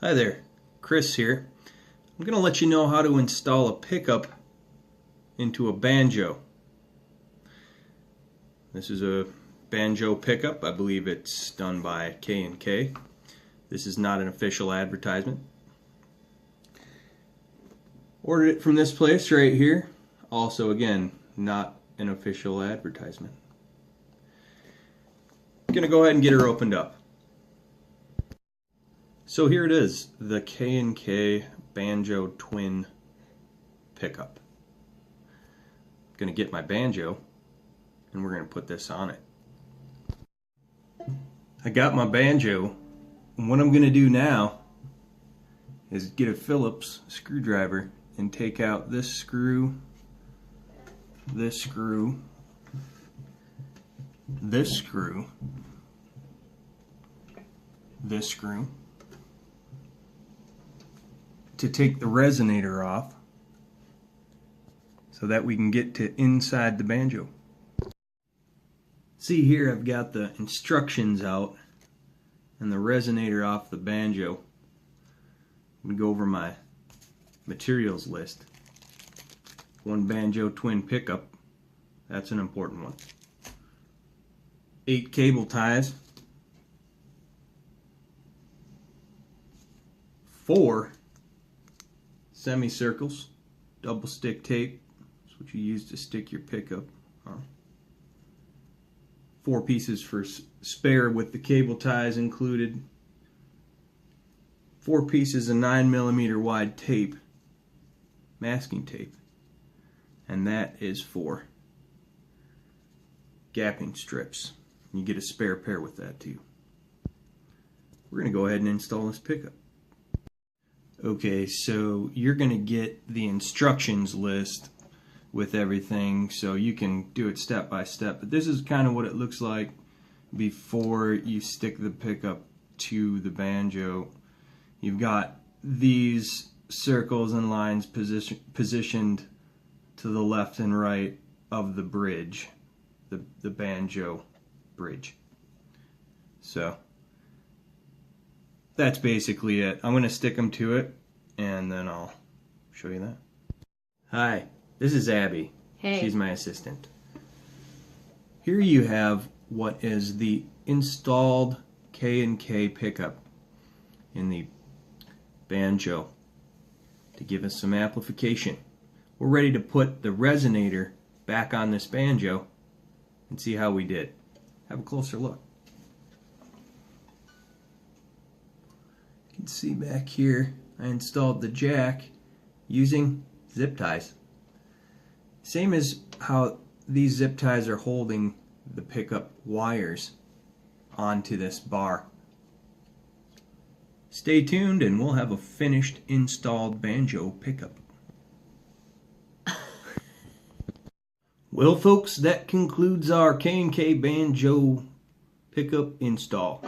Hi there, Chris here. I'm going to let you know how to install a pickup into a banjo. This is a banjo pickup. I believe it's done by K&K. This is not an official advertisement. Ordered it from this place right here. Also, again, not an official advertisement. I'm going to go ahead and get her opened up. So here it is, the K&K Banjo Twin Pickup. I'm going to get my banjo and we're going to put this on it. I got my banjo, and what I'm going to do now is get a Phillips screwdriver and take out this screw, this screw, this screw, this screw, to take the resonator off so that we can get to inside the banjo. See here, I've got the instructions out and the resonator off the banjo. I'm going to go over my materials list. One banjo twin pickup, that's an important one. 8 cable ties, 4 semicircles, double stick tape, that's what you use to stick your pickup on. 4 pieces for spare with the cable ties included. 4 pieces of 9mm wide tape, masking tape, and that is for gapping strips. You get a spare pair with that too. We're going to go ahead and install this pickup. Okay, so you're going to get the instructions list with everything, so you can do it step by step. But this is kind of what it looks like before you stick the pickup to the banjo. You've got these circles and lines positioned to the left and right of the bridge, the banjo bridge. So that's basically it. I'm going to stick them to it and then I'll show you that. Hi, this is Abby. Hey. She's my assistant. Here you have what is the installed K&K pickup in the banjo to give us some amplification. We're ready to put the resonator back on this banjo and see how we did. Have a closer look. You can see back here I installed the jack using zip ties. Same as how these zip ties are holding the pickup wires onto this bar. Stay tuned and we'll have a finished installed banjo pickup. Well folks, that concludes our K&K banjo pickup install.